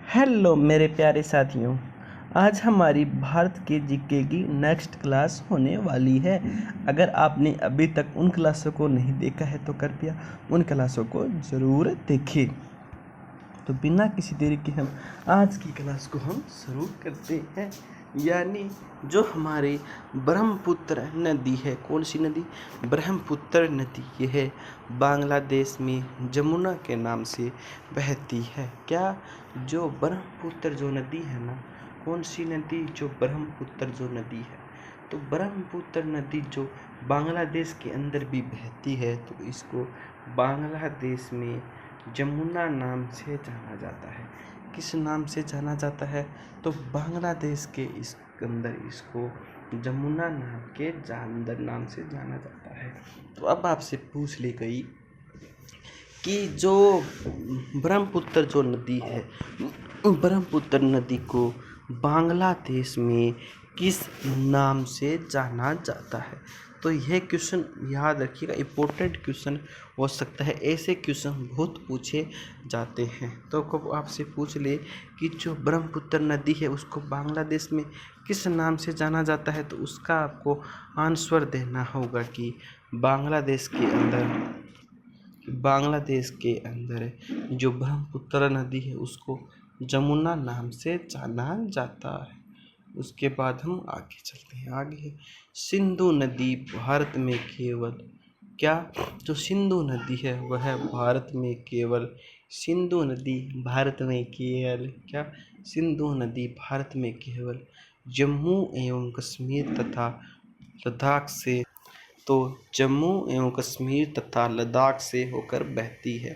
Hello मेरे प्यारे साथियों। आज हमारी भारत के जीके की नेक्स्ट क्लास होने वाली है। अगर आपने अभी तक उन क्लासों को नहीं देखा है तो कृपया उन क्लासों को ज़रूर देखें। तो बिना किसी देरी के हम आज की क्लास को हम शुरू करते हैं। यानी जो हमारी ब्रह्मपुत्र नदी है, कौन सी नदी? ब्रह्मपुत्र नदी। यह है बांग्लादेश में जमुना के नाम से बहती है। क्या? जो ब्रह्मपुत्र जो नदी है ना, कौन सी नदी? जो ब्रह्मपुत्र जो नदी है, तो ब्रह्मपुत्र नदी जो बांग्लादेश के अंदर भी बहती है, तो इसको बांग्लादेश में जमुना नाम से जाना जाता है। किस नाम से जाना जाता है? तो बांग्लादेश के इस अंदर इसको जमुना नाम के अंदर नाम से जाना जाता है। तो अब आपसे पूछ ली गई कि जो ब्रह्मपुत्र जो नदी है, ब्रह्मपुत्र नदी को बांग्लादेश में किस नाम से जाना जाता है? तो यह क्वेश्चन याद रखिएगा, इम्पोर्टेंट क्वेश्चन हो सकता है। ऐसे क्वेश्चन बहुत पूछे जाते हैं। तो कब आपसे पूछ ले कि जो ब्रह्मपुत्र नदी है उसको बांग्लादेश में किस नाम से जाना जाता है, तो उसका आपको आंसर देना होगा कि बांग्लादेश के अंदर जो ब्रह्मपुत्र नदी है उसको जमुना नाम से जाना जाता है। उसके बाद हम आगे चलते हैं। आगे है सिंधु नदी भारत में केवल क्या? जो सिंधु नदी है वह भारत में केवल सिंधु नदी भारत में केवल क्या? सिंधु नदी भारत में केवल जम्मू एवं कश्मीर तथा लद्दाख से, तो जम्मू एवं कश्मीर तथा लद्दाख से होकर बहती है।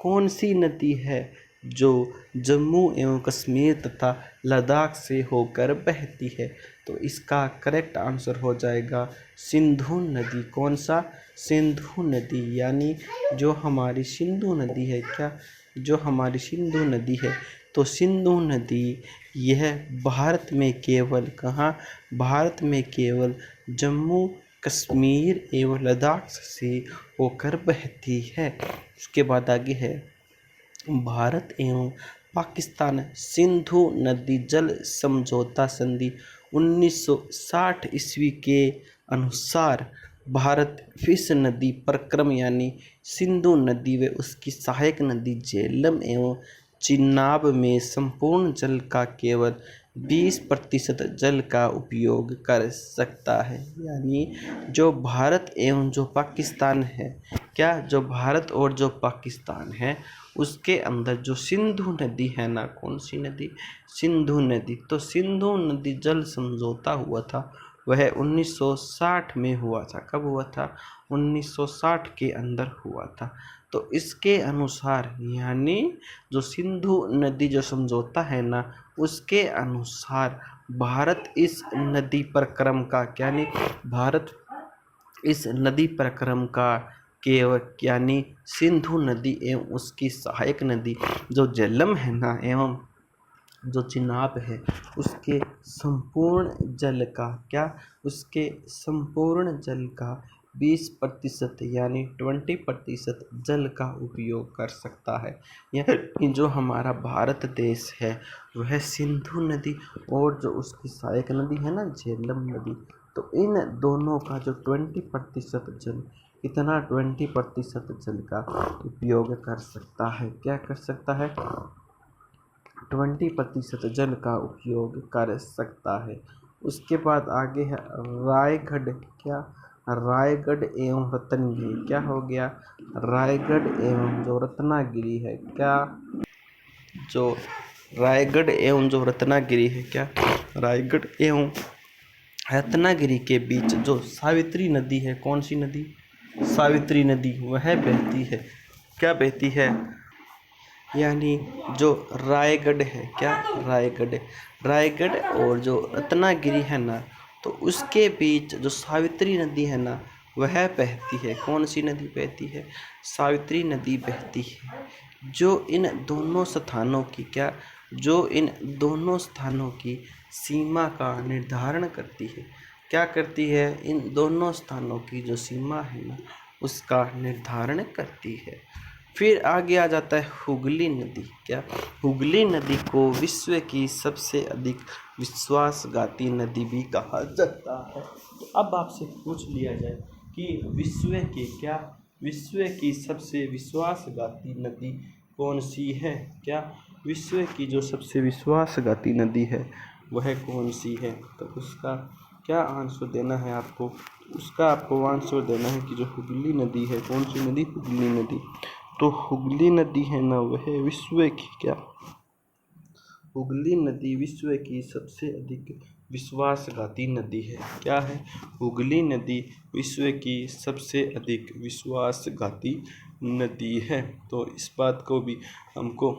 कौन सी नदी है जो जम्मू एवं कश्मीर तथा लद्दाख से होकर बहती है? तो इसका करेक्ट आंसर हो जाएगा सिंधु नदी। कौन सा? सिंधु नदी। यानी जो हमारी सिंधु नदी है, क्या? जो हमारी सिंधु नदी है, तो सिंधु नदी यह भारत में केवल कहाँ? भारत में केवल जम्मू कश्मीर एवं लद्दाख से होकर बहती है। उसके बाद आगे है भारत एवं पाकिस्तान सिंधु नदी जल समझौता संधि 1960 ईस्वी के अनुसार भारत इस नदी प्रक्रम यानी सिंधु नदी व उसकी सहायक नदी झेलम एवं चिनाब में संपूर्ण जल का केवल 20% जल का उपयोग कर सकता है। यानी जो भारत एवं जो पाकिस्तान है, क्या? जो भारत और जो पाकिस्तान है उसके अंदर जो सिंधु नदी है ना, कौन सी नदी? सिंधु नदी। तो सिंधु नदी जल समझौता हुआ था वह 1960 में हुआ था। कब हुआ था? 1960 के अंदर हुआ था। तो इसके अनुसार यानी जो सिंधु नदी जो समझौता है ना, उसके अनुसार भारत इस नदी प्रक्रम का यानी भारत इस नदी प्रक्रम का केवल यानी सिंधु नदी एवं उसकी सहायक नदी जो झेलम है ना एवं जो चिनाब है उसके संपूर्ण जल का क्या? उसके संपूर्ण जल का 20% यानी 20% जल का उपयोग कर सकता है। यह जो हमारा भारत देश है वह सिंधु नदी और जो उसकी सहायक नदी है ना झेलम नदी, तो इन दोनों का जो 20% जल, इतना 20% जल का उपयोग कर सकता है। क्या कर सकता है? 20% जल का उपयोग कर सकता है। उसके बाद आगे है रायगढ़। क्या? रायगढ़ एवं रत्नागिरी। क्या हो गया? रायगढ़ एवं जो रत्नागिरी है, क्या? जो रायगढ़ एवं जो रत्नागिरी है, क्या? रायगढ़ एवं रत्नागिरी के बीच जो सावित्री नदी है, कौन सी नदी? सावित्री नदी, वह बहती है। क्या बहती है? यानी जो रायगढ़ है, क्या? रायगढ़ और जो रत्नागिरी है ना, तो उसके बीच जो सावित्री नदी है ना वह बहती है। कौन सी नदी बहती है? सावित्री नदी बहती है। जो इन दोनों स्थानों की क्या? जो इन दोनों स्थानों की सीमा का निर्धारण करती है। क्या करती है? इन दोनों स्थानों की जो सीमा है ना उसका निर्धारण करती है। फिर आगे आ जाता है हुगली नदी। क्या? हुगली नदी को विश्व की सबसे अधिक विश्वासघाती नदी भी कहा जाता है। तो अब आपसे पूछ लिया जाए कि विश्व की सबसे विश्वासघाती नदी कौन सी है? क्या? विश्व की जो सबसे विश्वासघाती नदी है वह कौन सी है? तो उसका क्या आंसर देना है आपको? उसका आपको आंसर देना है कि जो हुगली नदी है, कौन सी नदी? हुगली नदी। तो हुगली नदी है ना, वह विश्व की क्या? हुगली नदी विश्व की सबसे अधिक विश्वासघाती नदी है। क्या है? हुगली नदी विश्व की सबसे अधिक विश्वासघाती नदी है। तो इस बात को भी हमको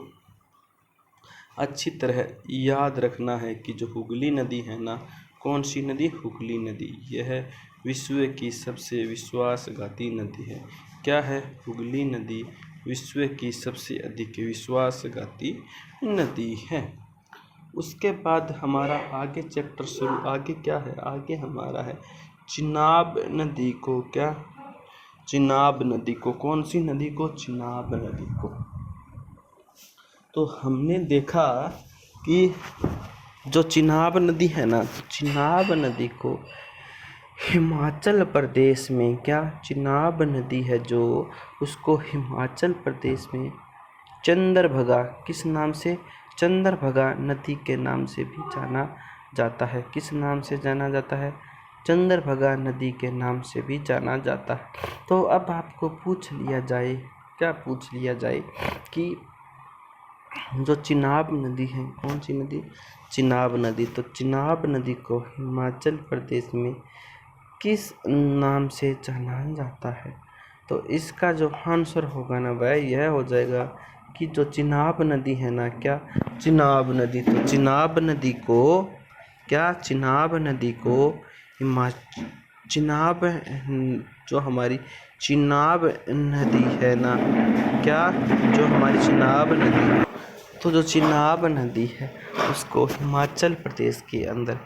अच्छी तरह याद रखना है कि जो हुगली नदी है ना, कौन सी नदी? हुगली नदी। यह विश्व की सबसे विश्वासघाती नदी है। क्या है? हुगली नदी विश्व की सबसे अधिक विश्वासघाती नदी है। उसके बाद हमारा आगे चैप्टर शुरू। आगे क्या है? आगे हमारा है चिनाब नदी को। क्या? चिनाब नदी को। कौन सी नदी को? चिनाब नदी को। तो हमने देखा कि जो चिनाब नदी है ना, चिनाब नदी को हिमाचल प्रदेश में, क्या? चिनाब नदी है जो, उसको हिमाचल प्रदेश में चंद्रभागा, किस नाम से? चंद्रभागा नदी के नाम से भी जाना जाता है। किस नाम से जाना जाता है? चंद्रभागा नदी के नाम से भी जाना जाता है। तो अब आपको पूछ लिया जाए, क्या पूछ लिया जाए कि जो चिनाब नदी है, कौन सी नदी? चिनाब नदी। तो चिनाब नदी को हिमाचल प्रदेश में किस नाम से जाना जाता है? तो इसका जो आंसर होगा ना, वह यह हो जाएगा कि जो चिनाब नदी है ना, क्या? चिनाब नदी। तो चिनाब नदी को क्या? चिनाब नदी को चिनाब, जो हमारी चिनाब नदी है ना, क्या? जो हमारी चिनाब नदी, तो जो चिनाब नदी है उसको हिमाचल प्रदेश के अंदर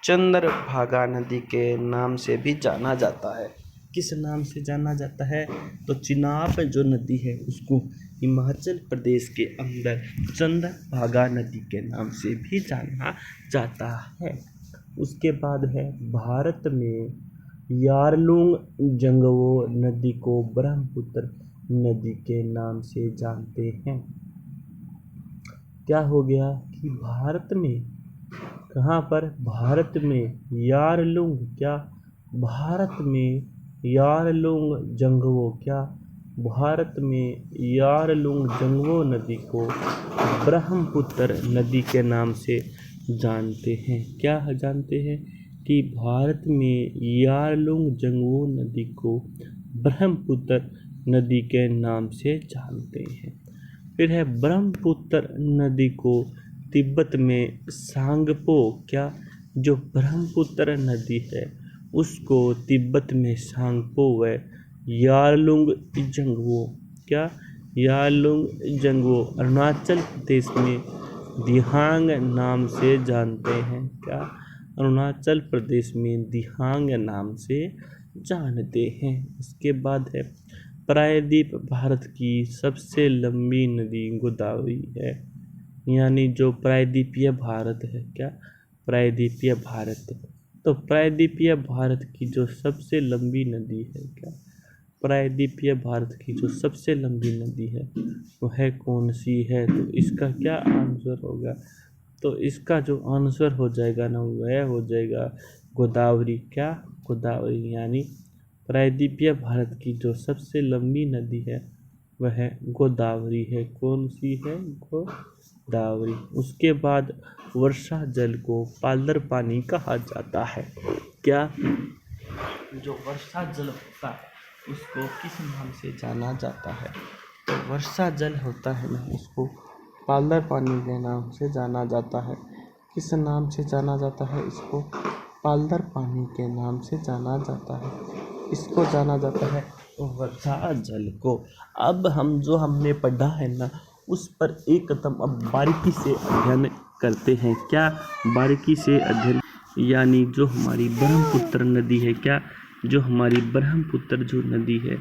चंद्रभागा नदी के नाम से भी जाना जाता है। किस नाम से जाना जाता है? तो चिनाब जो नदी है उसको हिमाचल प्रदेश के अंदर चंद्रभागा नदी के नाम से भी जाना जाता है। उसके बाद है भारत में यारलुंग जंगवो नदी को ब्रह्मपुत्र नदी के नाम से जानते हैं। क्या हो गया कि भारत में, कहाँ पर? भारत में यारलुंग, क्या? भारत में यारलुंग जंगवो, क्या? भारत में यारलुंग जंगवो नदी को ब्रह्मपुत्र नदी के नाम से जानते हैं। क्या जानते हैं? कि भारत में यारलुंग जंगवो नदी को ब्रह्मपुत्र नदी के नाम से जानते हैं। फिर है ब्रह्मपुत्र नदी को तिब्बत में सांगपो, क्या? जो ब्रह्मपुत्र नदी है उसको तिब्बत में सांगपो व यारलुंग जंगवो, क्या? यारलुंग जंगवो अरुणाचल प्रदेश में दिहांग नाम से जानते हैं। क्या? अरुणाचल प्रदेश में दिहांग नाम से जानते हैं। इसके बाद है प्रायद्वीप भारत की सबसे लंबी नदी गोदावरी है। यानी जो प्रायद्वीपीय भारत है, क्या? प्रायद्वीपीय भारत। तो प्रायद्वीपीय भारत की जो सबसे लंबी नदी है, क्या? प्रायद्वीपीय भारत की जो सबसे लंबी नदी है वह कौन सी है? तो इसका क्या आंसर होगा? तो इसका जो आंसर हो जाएगा ना, वह हो जाएगा गोदावरी। क्या? गोदावरी। यानी प्रायद्वीपीय भारत की जो सबसे लंबी नदी है वह गोदावरी है। कौन सी है? गोदावरी। उसके बाद वर्षा जल को पालर पानी कहा जाता है। क्या? जो वर्षा जल होता है उसको किस नाम से जाना जाता है? तो वर्षा जल होता है ना, उसको पालर पानी के नाम से जाना जाता है। किस नाम से जाना जाता है? इसको पालर पानी के नाम से जाना जाता है। इसको जाना जाता है वर्षा जल को। अब हम जो हमने पढ़ा है ना, उस पर एक कदम अब बारीकी से अध्ययन करते हैं। क्या? बारीकी से अध्ययन। यानी जो हमारी ब्रह्मपुत्र नदी है, क्या? जो हमारी ब्रह्मपुत्र जो नदी है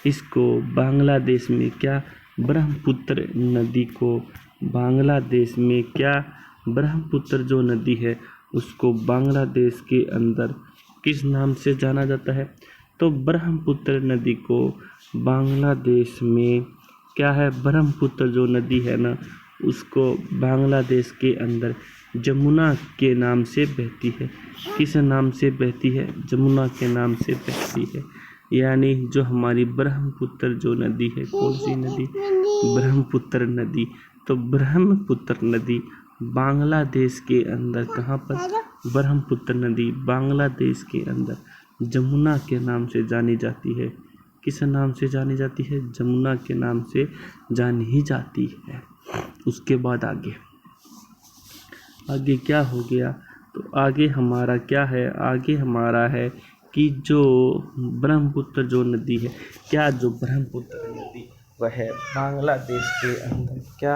इसको बांग्लादेश में, क्या? ब्रह्मपुत्र नदी को बांग्लादेश में क्या, ब्रह्मपुत्र जो नदी है उसको बांग्लादेश के अंदर किस नाम से जाना जाता है? तो ब्रह्मपुत्र नदी को बांग्लादेश में क्या है, ब्रह्मपुत्र जो नदी है ना उसको बांग्लादेश के अंदर जमुना के नाम से बहती है। किस नाम से बहती है? जमुना के नाम से बहती है। यानी जो हमारी ब्रह्मपुत्र जो नदी है, कौन सी नदी? ब्रह्मपुत्र नदी। तो ब्रह्मपुत्र नदी बांग्लादेश के अंदर कहाँ पर? ब्रह्मपुत्र नदी बांग्लादेश के अंदर जमुना के नाम से जानी जाती है। किस नाम से जानी जाती है? जमुना के नाम से जानी जाती है। उसके बाद आगे क्या हो गया? तो आगे हमारा क्या है? आगे हमारा है कि जो ब्रह्मपुत्र जो नदी है, क्या जो ब्रह्मपुत्र नदी वह बांग्लादेश के अंदर क्या,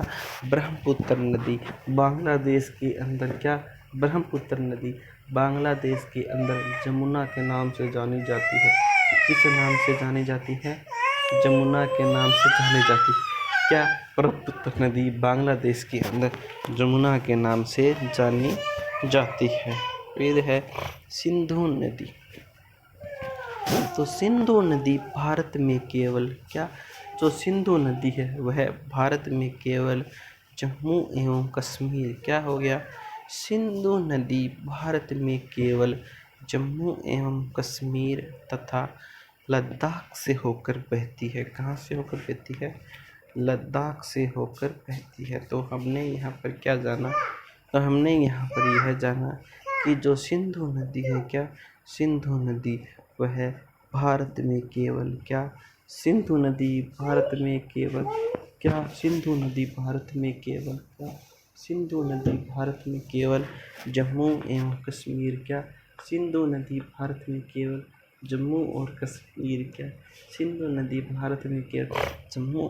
ब्रह्मपुत्र नदी बांग्लादेश के अंदर क्या, ब्रह्मपुत्र नदी बांग्लादेश के अंदर जमुना के नाम से जानी जाती है। किस नाम से जानी जाती है? जमुना के नाम से जानी जाती है। क्या ब्रह्मपुत्र नदी बांग्लादेश के अंदर जमुना के नाम से जानी जाती है। फिर है सिंधु नदी। तो सिंधु नदी भारत में केवल क्या, जो सिंधु नदी है वह भारत में केवल जम्मू एवं कश्मीर, क्या हो गया? सिंधु नदी भारत में केवल जम्मू एवं कश्मीर तथा लद्दाख से होकर बहती है। कहाँ से होकर बहती है? लद्दाख से होकर बहती है। तो हमने यहाँ पर क्या जाना? तो हमने यहाँ पर यह जाना कि जो सिंधु नदी है क्या, सिंधु नदी वह भारत में केवल क्या, सिंधु नदी भारत में केवल क्या, सिंधु नदी भारत में केवल क्या, सिंधु नदी भारत में केवल जम्मू एवं कश्मीर क्या, सिंधु नदी भारत में केवल जम्मू और कश्मीर क्या, सिंधु नदी भारत में केवल जम्मू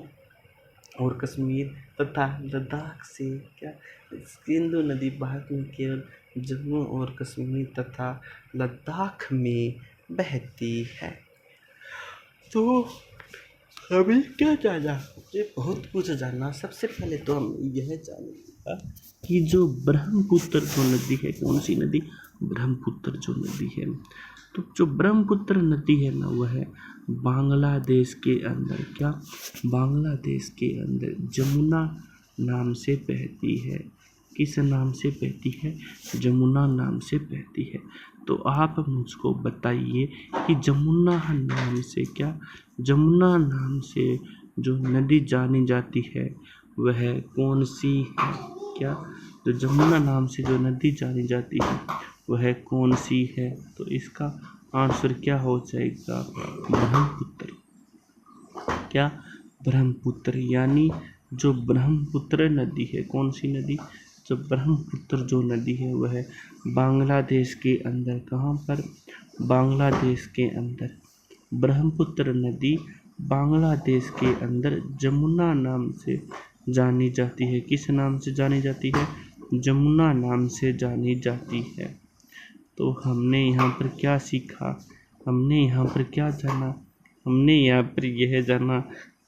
और कश्मीर तथा लद्दाख से क्या, सिंधु नदी भारत में केवल जम्मू और कश्मीर तथा लद्दाख में बहती है। तो हमें क्या जाना? ये बहुत कुछ जाना। सबसे पहले तो हम यह जानेंगे कि जो ब्रह्मपुत्र जो नदी है, कौन सी नदी? ब्रह्मपुत्र जो नदी है। तो जो ब्रह्मपुत्र नदी है ना वह बांग्लादेश के अंदर क्या, बांग्लादेश के अंदर जमुना नाम से बहती है। किस नाम से बहती है? जमुना नाम से बहती है। तो आप मुझको बताइए कि जमुना नाम से क्या, जमुना नाम से जो नदी जानी जाती है वह कौन सी है? क्या, जो जमुना नाम से जो नदी जानी जाती है वह कौन सी है? तो इसका आंसर क्या हो जाएगा? ब्रह्मपुत्र। क्या? ब्रह्मपुत्र। यानी जो ब्रह्मपुत्र नदी है, कौन सी नदी? जो ब्रह्मपुत्र जो नदी है वह बांग्लादेश के अंदर, कहाँ पर? बांग्लादेश के अंदर ब्रह्मपुत्र नदी बांग्लादेश के अंदर जमुना नाम से जानी जाती है। किस नाम से जानी जाती है? जमुना नाम से जानी जाती है। तो हमने यहाँ पर क्या सीखा? हमने यहाँ पर क्या जाना? हमने यहाँ पर यह जाना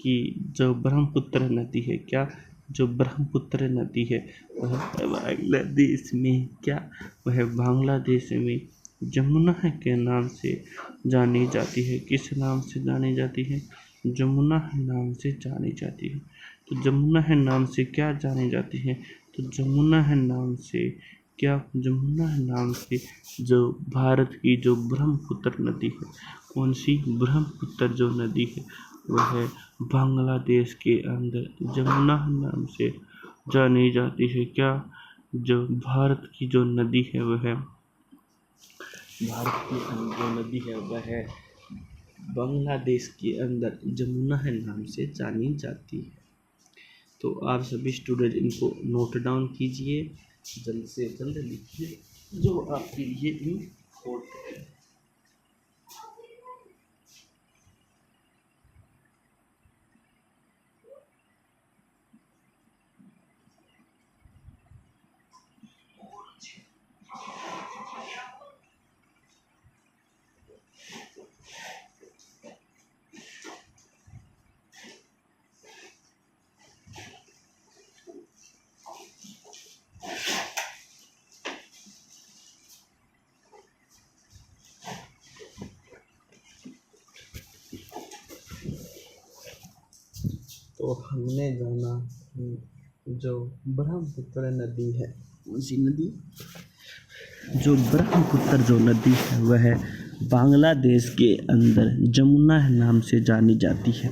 कि जो ब्रह्मपुत्र नदी है क्या, जो ब्रह्मपुत्र नदी है वह बांग्लादेश में क्या, वह बांग्लादेश में जमुना के नाम से जानी जाती है। किस नाम से जानी जाती है? जमुना नाम से जानी जाती है। तो जमुना नाम से क्या जानी जाती है? तो जमुना नाम से क्या, जमुना नाम से जो भारत की जो ब्रह्मपुत्र नदी है, कौन सी? ब्रह्मपुत्र जो नदी है वह बांग्लादेश के अंदर जमुना नाम से जानी जाती है। क्या, जो भारत की जो नदी है वह, भारत की जो नदी है वह बांग्लादेश के अंदर जमुना नाम से जानी जाती है। तो आप सभी स्टूडेंट इनको नोट डाउन कीजिए, जल्द से जल्द लिखिए जो आपके लिए इम्पोर्टेंट है। तो हमने जाना कि जो ब्रह्मपुत्र नदी है, कौन सी नदी, जो ब्रह्मपुत्र जो नदी है वह बांग्लादेश के अंदर जमुना नाम से जानी जाती है।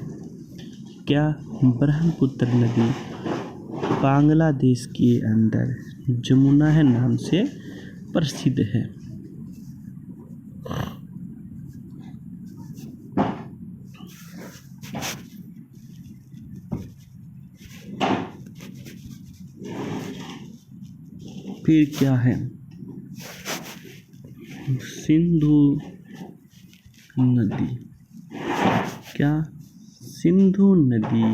क्या ब्रह्मपुत्र नदी बांग्लादेश के अंदर जमुना है नाम से प्रसिद्ध है। फिर क्या है, सिंधु नदी। क्या सिंधु नदी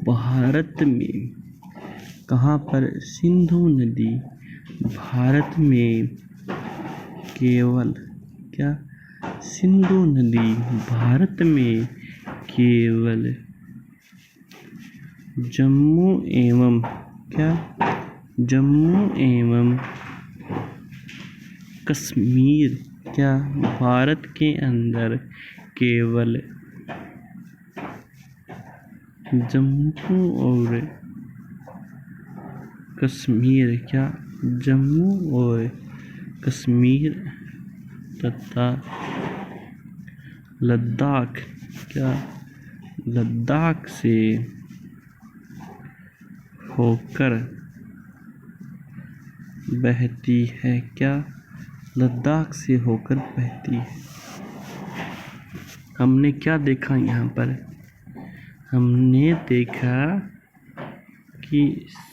भारत में, कहाँ पर, सिंधु नदी भारत में केवल, क्या सिंधु नदी भारत में केवल जम्मू एवं, क्या जम्मू एवं कश्मीर, क्या भारत के अंदर केवल जम्मू और कश्मीर, क्या जम्मू और कश्मीर तथा लद्दाख, क्या लद्दाख से होकर बहती है। क्या लद्दाख से होकर बहती है। हमने क्या देखा यहाँ पर, हमने देखा कि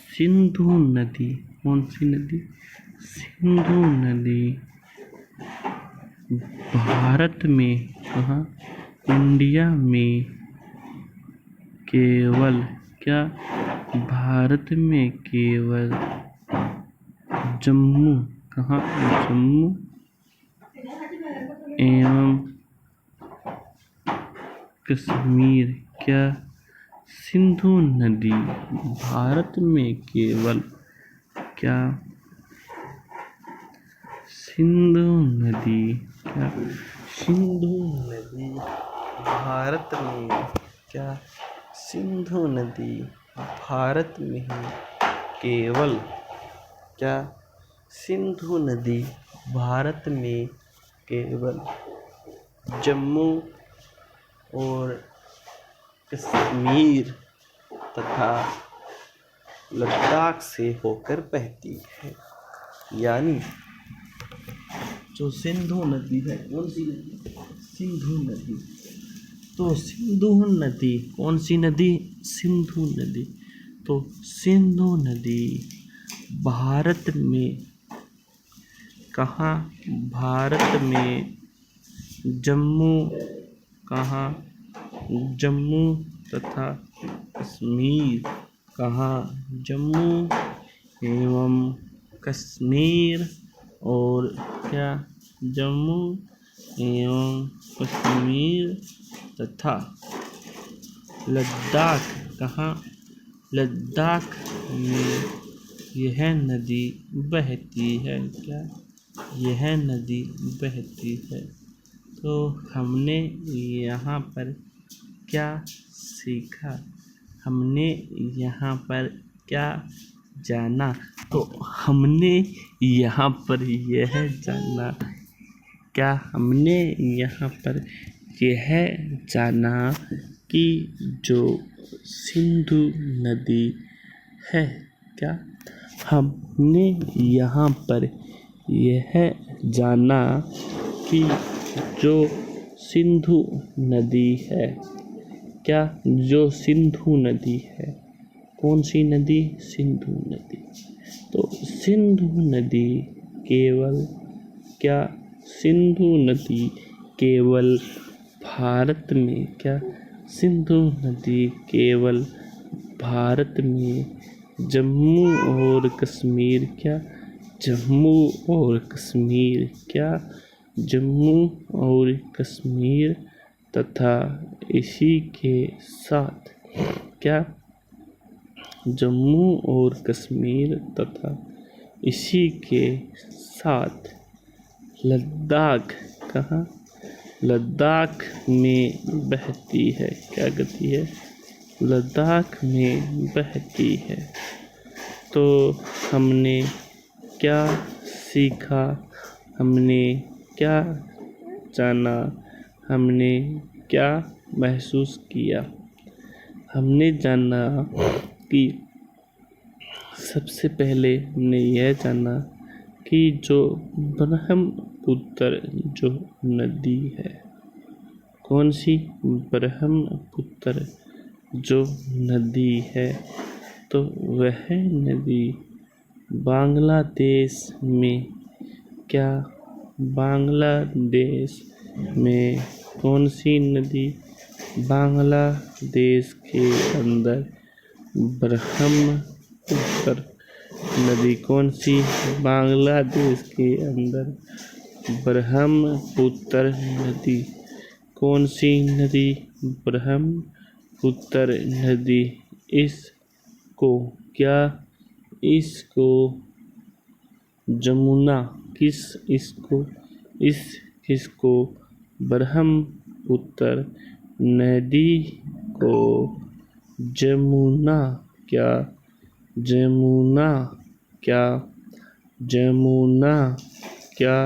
सिंधु नदी, कौन सी नदी, सिंधु नदी भारत में, कहाँ, इंडिया में केवल, क्या भारत में केवल जम्मू, कहाँ, जम्मू एवं कश्मीर, क्या सिंधु नदी भारत में केवल, क्या सिंधु नदी, क्या सिंधु नदी भारत में, क्या सिंधु नदी भारत में ही केवल, क्या सिंधु नदी भारत में केवल जम्मू और कश्मीर तथा लद्दाख से होकर बहती है। यानी जो सिंधु नदी है, कौन सी नदी, सिंधु नदी, तो सिंधु नदी, कौन सी नदी, सिंधु नदी, तो सिंधु नदी भारत में, कहाँ, भारत में जम्मू, कहाँ, जम्मू तथा कश्मीर, कहाँ, जम्मू एवं कश्मीर, और क्या जम्मू एवं कश्मीर तथा लद्दाख, कहाँ, लद्दाख में यह नदी बहती है। क्या यह नदी बहती है। तो हमने यहाँ पर क्या सीखा, हमने यहाँ पर क्या जाना, तो हमने यहाँ पर यह जाना, क्या हमने यहाँ पर यह जाना कि जो सिंधु नदी है, क्या हमने यहाँ पर यह जाना कि जो सिंधु नदी है, क्या जो सिंधु नदी है, कौन सी नदी, सिंधु नदी, तो सिंधु नदी केवल, क्या सिंधु नदी केवल भारत में, क्या सिंधु नदी केवल भारत में जम्मू और कश्मीर, क्या जम्मू और कश्मीर, क्या जम्मू और कश्मीर तथा इसी के साथ, क्या जम्मू और कश्मीर तथा इसी के साथ लद्दाख, कहाँ, लद्दाख में बहती है। क्या गति है, लद्दाख में बहती है। तो हमने क्या सीखा, हमने क्या जाना, हमने क्या महसूस किया? हमने जाना कि सबसे पहले हमने यह जाना कि जो ब्रह्मपुत्र जो नदी है, कौन सी? ब्रह्मपुत्र जो नदी है, तो वह नदी बांग्लादेश में क्या? बांग्लादेश में कौन सी नदी? बांग्लादेश के अंदर ब्रह्मपुत्र नदी कौन सी? बांग्लादेश के अंदर ब्रह्मपुत्र नदी कौन सी नदी? ब्रह्मपुत्र नदी। इसको क्या? इसको जमुना किसको? ब्रह्मपुत्र नदी को जमुना क्या? जमुना क्या? जमुना क्या?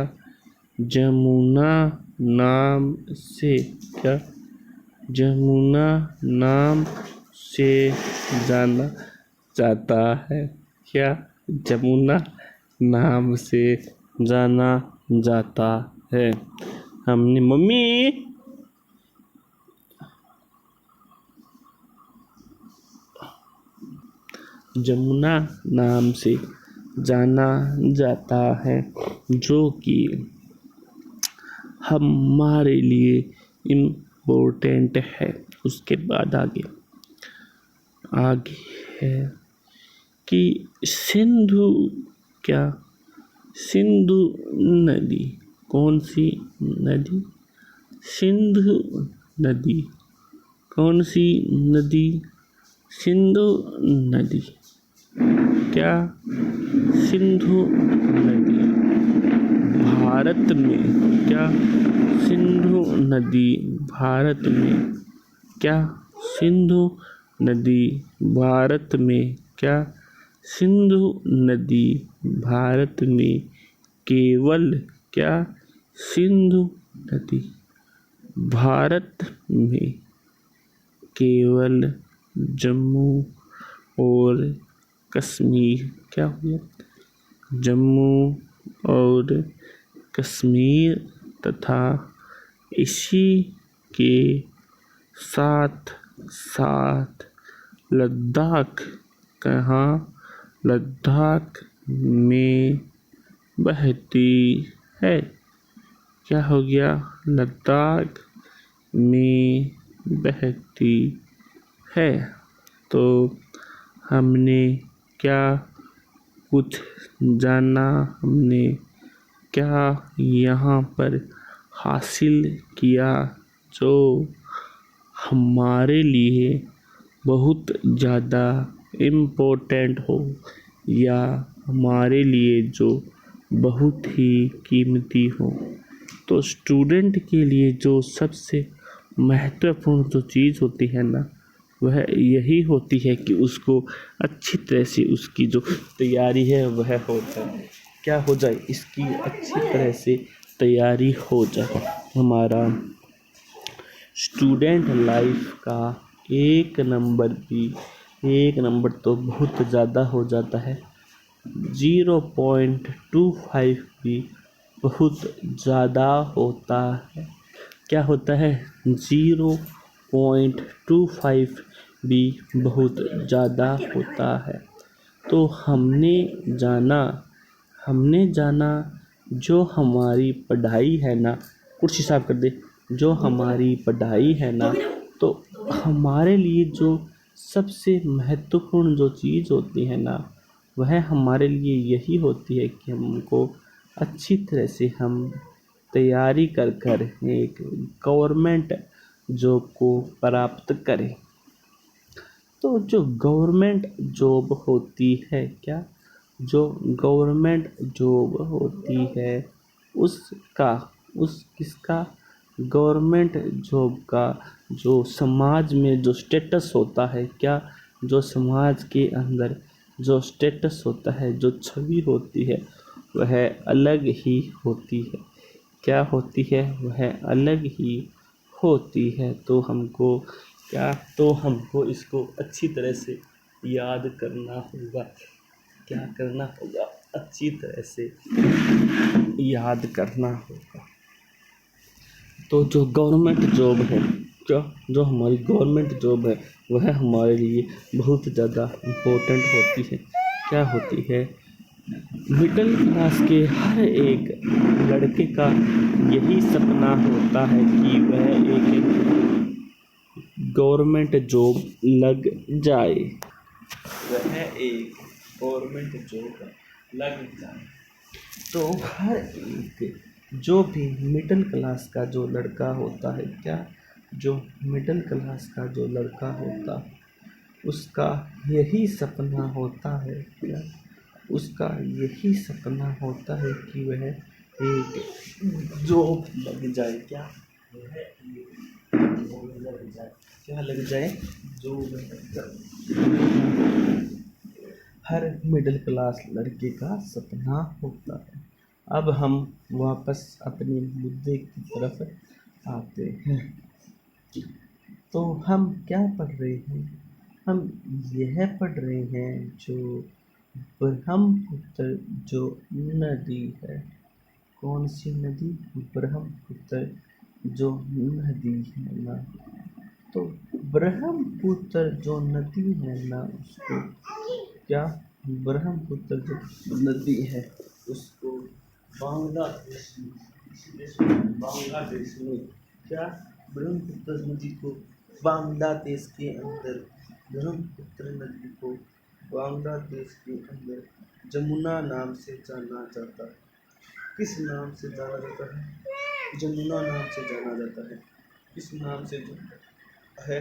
जमुना नाम से क्या? जमुना नाम से जाना जाता है। क्या? जमुना नाम से जाना जाता है। हमने मम्मी जमुना नाम से जाना जाता है, जो कि हमारे लिए इम्पोर्टेंट है। उसके बाद आगे है कि सिंधु क्या? सिंधु नदी कौन सी नदी? सिंधु नदी कौन सी नदी? सिंधु नदी क्या? सिंधु नदी भारत में क्या? सिंधु नदी भारत में क्या? सिंधु नदी भारत में क्या? सिंधु नदी भारत में केवल क्या? सिंधु नदी भारत में केवल जम्मू और कश्मीर क्या हुआ? जम्मू और कश्मीर तथा इसी के साथ साथ लद्दाख कहाँ? लद्दाख में बहती है। क्या हो गया? लद्दाख में बहती है। तो हमने क्या कुछ जाना, हमने क्या यहाँ पर हासिल किया जो हमारे लिए बहुत ज़्यादा इम्पोर्टेंट हो, या हमारे लिए जो बहुत ही कीमती हो। तो स्टूडेंट के लिए जो सबसे महत्वपूर्ण जो चीज़ होती है ना, वह यही होती है कि उसको अच्छी तरह से उसकी जो तैयारी है वह हो जाए। क्या हो जाए? इसकी अच्छी तरह से तैयारी हो जाए। हमारा स्टूडेंट लाइफ का एक नंबर तो बहुत ज़्यादा हो जाता है, 0.25 भी बहुत ज़्यादा होता है। क्या होता है? 0.25 भी बहुत ज़्यादा होता है। तो हमने जाना जो हमारी पढ़ाई है ना, कुर्सी साफ कर दे। जो हमारी पढ़ाई है ना, तो हमारे लिए जो सबसे महत्वपूर्ण जो चीज़ होती है ना, वह हमारे लिए यही होती है कि हमको अच्छी तरह से हम तैयारी कर एक गवर्नमेंट जॉब को प्राप्त करें। तो जो गवर्नमेंट जॉब होती है, क्या? जो गवर्नमेंट जॉब होती है किसका गवर्नमेंट जॉब का जो समाज में जो स्टेटस होता है, क्या जो समाज के अंदर जो स्टेटस होता है, जो छवि होती है, वह अलग ही होती है। क्या होती है? वह अलग ही होती है। तो हमको इसको अच्छी तरह से याद करना होगा। क्या करना होगा? अच्छी तरह से याद करना होगा। तो जो गवर्नमेंट जॉब है, जो हमारी गवर्नमेंट जॉब है, वह हमारे लिए बहुत ज़्यादा इम्पोर्टेंट होती है। क्या होती है? मिडिल क्लास के हर एक लड़के का यही सपना होता है कि वह एक गवर्नमेंट जॉब लग जाए। वह एक गवर्नमेंट जॉब लग जाए। तो हर एक जो भी मिडिल क्लास का जो लड़का होता है, क्या जो मिडिल क्लास का जो लड़का होता है, उसका यही सपना होता है। क्या उसका यही सपना होता है कि वह एक जॉब लग जाए। क्या वह एक जॉब लग जाए? क्या लग जाए? जॉब लग जाए। हर मिडिल क्लास लड़के का सपना होता है। अब हम वापस अपने मुद्दे की तरफ आते हैं। तो हम क्या पढ़ रहे हैं? हम यह पढ़ रहे हैं जो ब्रह्मपुत्र जो नदी है। कौन सी नदी? ब्रह्मपुत्र जो नदी है ना, तो ब्रह्मपुत्र जो नदी है ना, उसको क्या ब्रह्मपुत्र जो नदी है उसको बांग्लादेश में क्या ब्रह्मपुत्र नदी को बांग्लादेश के अंदर ब्रह्मपुत्र नदी को बांग्लादेश के अंदर जमुना नाम से जाना जाता है। किस नाम से जाना जाता है? जमुना नाम से जाना जाता है। किस नाम से है?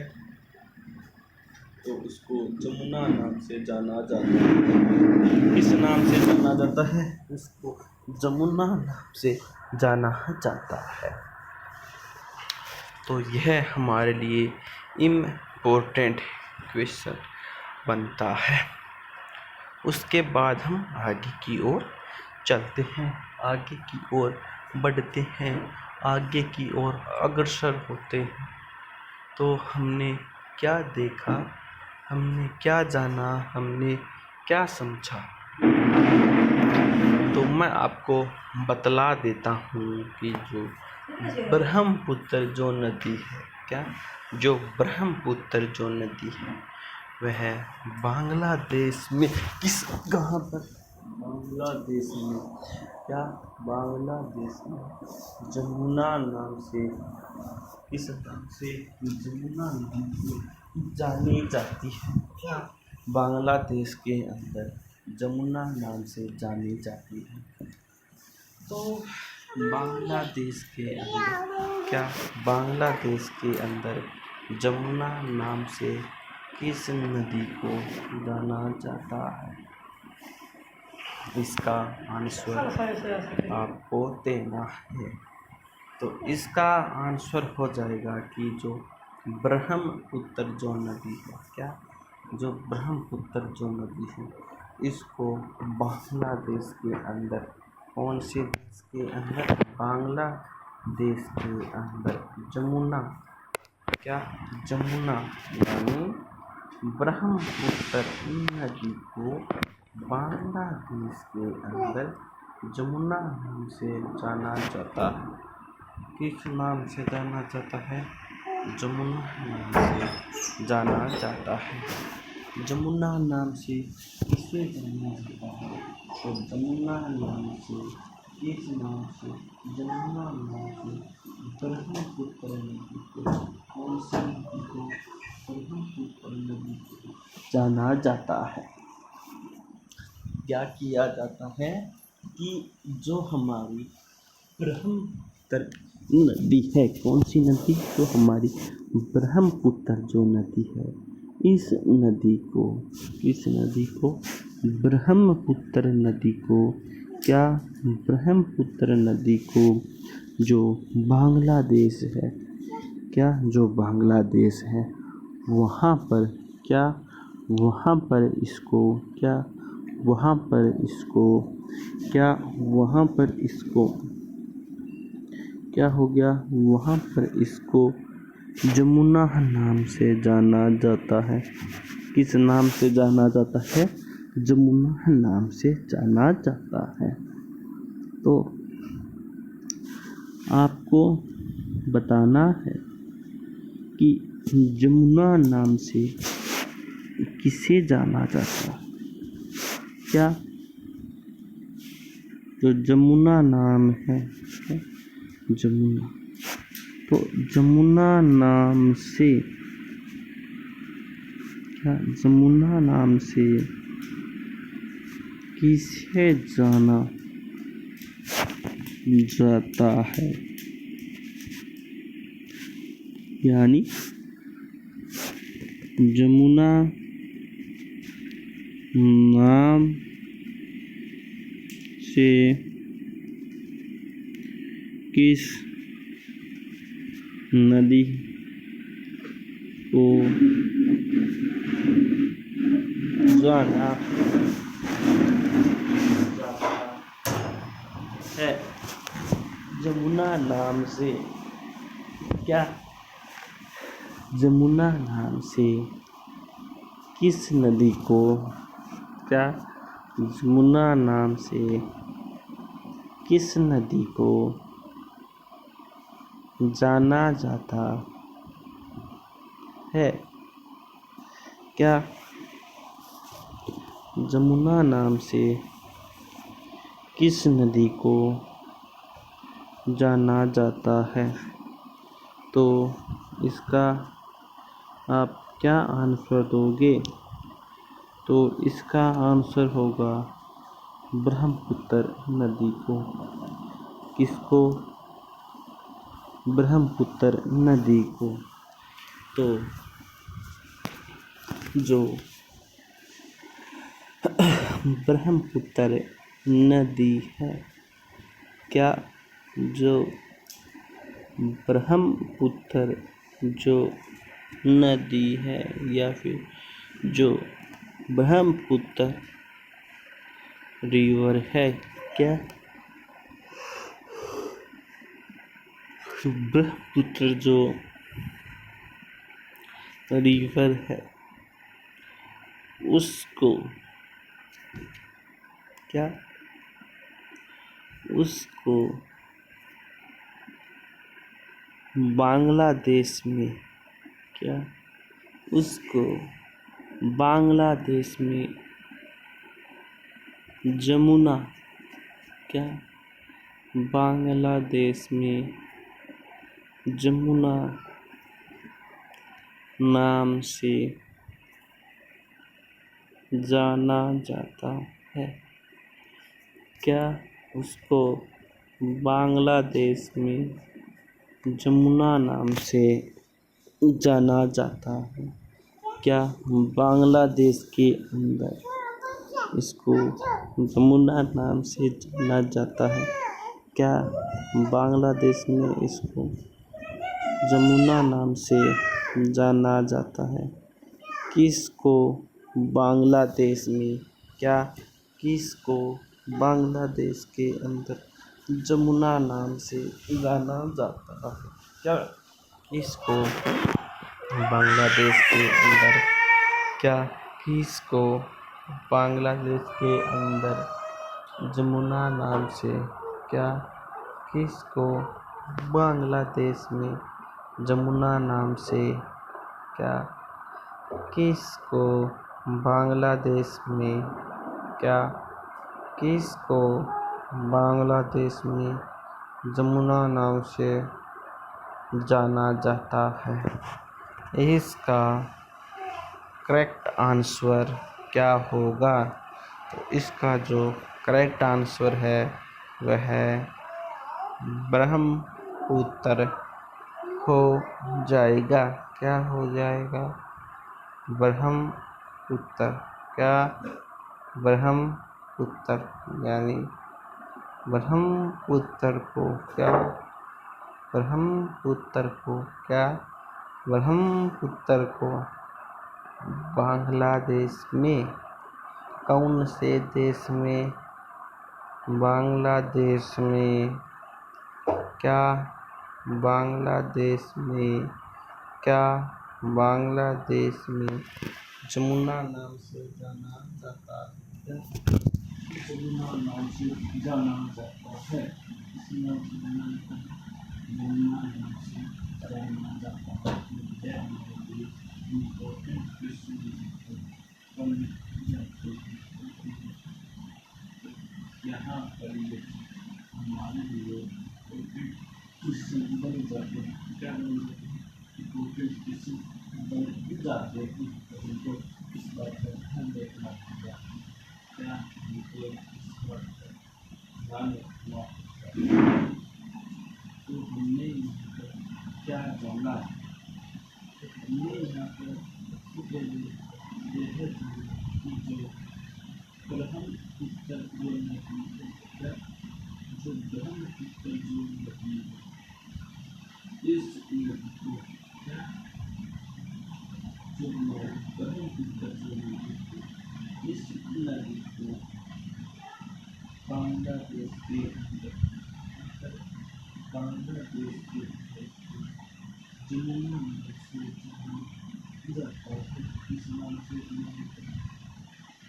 तो उसको जमुना नाम से जाना जाता है। किस नाम से जाना जाता है? उसको जमुना नाम से जाना जाता है। तो यह हमारे लिए इम्पोर्टेंट क्वेश्चन बनता है। उसके बाद हम आगे की ओर चलते हैं, आगे की ओर बढ़ते हैं, आगे की ओर अग्रसर होते हैं। तो हमने क्या देखा, हमने क्या जाना, हमने क्या समझा? तो मैं आपको बतला देता हूँ कि जो ब्रह्मपुत्र जो नदी है, क्या जो ब्रह्मपुत्र जो नदी है, वह बांग्लादेश में कहाँ पर? बांग्लादेश में क्या? बांग्लादेश में जमुना नाम से, किस नाम से? जमुना नदी को जानी जाती है। क्या बांग्लादेश के अंदर जमुना नाम से जानी जाती है। तो बांग्लादेश के अंदर क्या बांग्लादेश के अंदर जमुना नाम से किस नदी को जाना जाता है? इसका आंसर आपको देना है। तो इसका आंसर हो जाएगा कि जो ब्रह्मपुत्र जो नदी है, क्या जो ब्रह्मपुत्र जो नदी है, इसको बांग्लादेश के अंदर, कौन से देश के अंदर? बांग्लादेश के अंदर जमुना, क्या जमुना यानी ब्रह्मपुत्र नदी को बांग्लादेश के अंदर जमुना नाम से जाना जाता है। किस नाम से जाना जाता है? जमुना नाम से जाना जाता है। जमुना नाम से किसे जाना जाता है? तो जमुना नाम से, किस नाम से? जमुना नाम से ब्रह्मपुत्र नदी को, कौन सी नदी को? ब्रह्मपुत्र नदी को जाना जाता है। क्या किया जाता है कि जो हमारी ब्रह्मपुत्र नदी है, कौन सी नदी? जो हमारी ब्रह्मपुत्र जो नदी है, इस नदी को ब्रह्मपुत्र नदी को, क्या ब्रह्मपुत्र नदी को जो बांग्लादेश है, क्या जो बांग्लादेश है वहाँ पर क्या वहाँ पर इसको क्या वहाँ पर इसको क्या वहाँ पर इसको क्या हो गया वहाँ पर इसको जमुना नाम से जाना जाता है। किस नाम से जाना जाता है? जमुना नाम से जाना जाता है। तो आपको बताना है कि जमुना नाम से किसे जाना जाता है। क्या जो जमुना नाम है जमुना, तो जमुना नाम से क्या जमुना नाम से किसे जाना जाता है? यानी जमुना नाम से किस नदी को जाना जाता है? जमुना नाम से क्या जमुना नाम से किस नदी को क्या जमुना नाम से किस नदी को जाना जाता है? क्या जमुना नाम से किस नदी को जाना जाता है? तो इसका आप क्या आंसर दोगे? तो इसका आंसर होगा ब्रह्मपुत्र नदी को। किसको? ब्रह्मपुत्र नदी को। तो जो ब्रह्मपुत्र नदी है, क्या जो ब्रह्मपुत्र जो नदी है या फिर जो ब्रह्मपुत्र रिवर है, क्या ब्रह्मपुत्र जो रिवर है उसको क्या उसको बांग्लादेश में क्या उसको बांग्लादेश में जमुना क्या बांग्लादेश में जमुना नाम से जाना जाता है। क्या उसको बांग्लादेश में जमुना नाम से जाना जाता है? क्या बांग्लादेश के अंदर इसको जमुना नाम से जाना जाता है? क्या बांग्लादेश में इसको जमुना नाम से जाना जाता है? किसको बांग्लादेश में क्या किसको बांग्लादेश के अंदर जमुना नाम से जाना जाता है? क्या किसको बांग्लादेश के अंदर क्या किसको बांग्लादेश के अंदर जमुना नाम से क्या किसको बांग्लादेश में जमुना नाम से क्या किसको बांग्लादेश में क्या किसको बांग्लादेश में जमुना नाम से जाना जाता है? इसका करेक्ट आंसर क्या होगा? तो इसका जो करेक्ट आंसर है वह ब्रह्मपुत्र हो जाएगा। क्या हो जाएगा? ब्रह्मपुत्र क्या ब्रह्मपुत्र यानी ब्रह्मपुत्र को क्या ब्रह्मपुत्र को क्या ब्रह्मपुत्र को बांग्लादेश में कौन से देश में बांग्लादेश में क्या बांग्लादेश में क्या बांग्लादेश में जमुना नाम से जाना जाता है जमुना नाम से जाना जाता है जमुना नाम से जाना जाता है इम्पोर्टेंट यहाँ पर हमारे लिए बन जाते हैं क्या बन जाते हैं उनको इस बात पर ध्यान रखना होगा क्या उनको इस बात पर ध्यान रखना होगा तो हमने यहाँ पर क्या जाना हमने यहाँ पर यह है कि जो ब्रह्मपुत्र जो नदी है जो ब्रह्मपुत्र जो नदी है इस नदी को क्या जो ब्रह्मपुत्र जो नदी है इस नदी को बांग्लादेश के अंदर बांग्लादेश के अंदर जमुना नदी से जाता है इस नाम से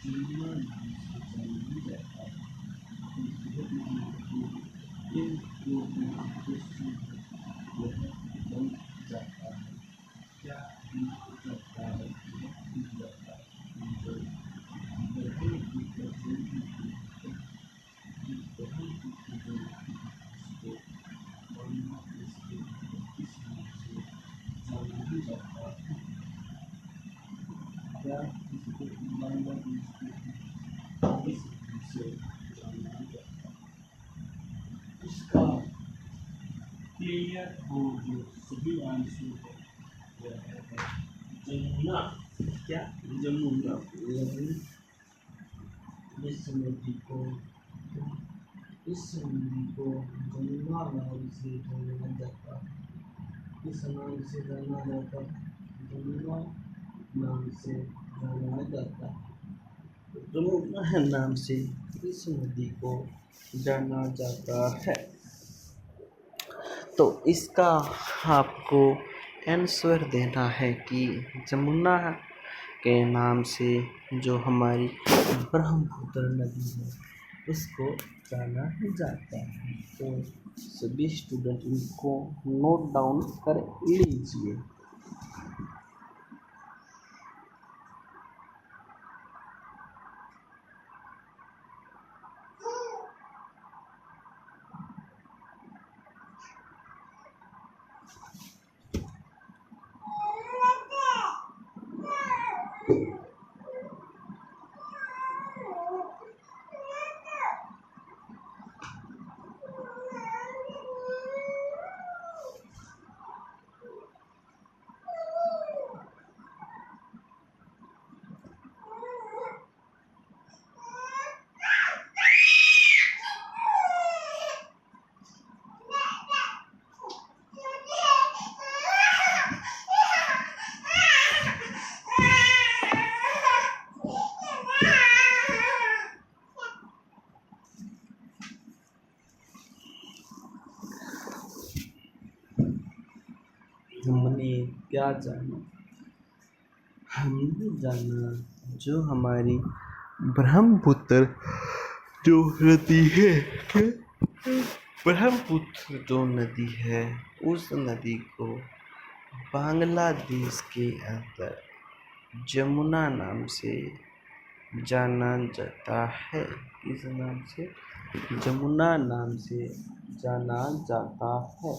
जमुना नाम से जाना जाता है इन दो यह बन जाता है क्या जाता है जाता है जो ब्रह्मपुत्र जो इसको बांग्लादेश के इस नाम से जाना जाता है क्या इसको बांग्लादेश के इस नाम से जाना जाता है इसका क्लियर हो जो सभी आंसर है यह है जमुना क्या जमुना इस नदी को जमुना नाम से जाना जाता है इस नाम से जाना जाता है जमुना नाम से जाना जाता है जमुना नाम से इस नदी को जाना जाता है तो इसका आपको आंसर देना है कि जमुना के नाम से जो हमारी ब्रह्मपुत्र नदी है उसको जाना जाता है तो सभी स्टूडेंट इनको नोट डाउन कर लीजिए। हमने क्या जाना हमने जाना जो हमारी ब्रह्मपुत्र जो नदी है ब्रह्मपुत्र जो नदी है उस नदी को बांग्लादेश के अंदर जमुना नाम से जाना जाता है इस नाम से जमुना नाम से जाना जाता है।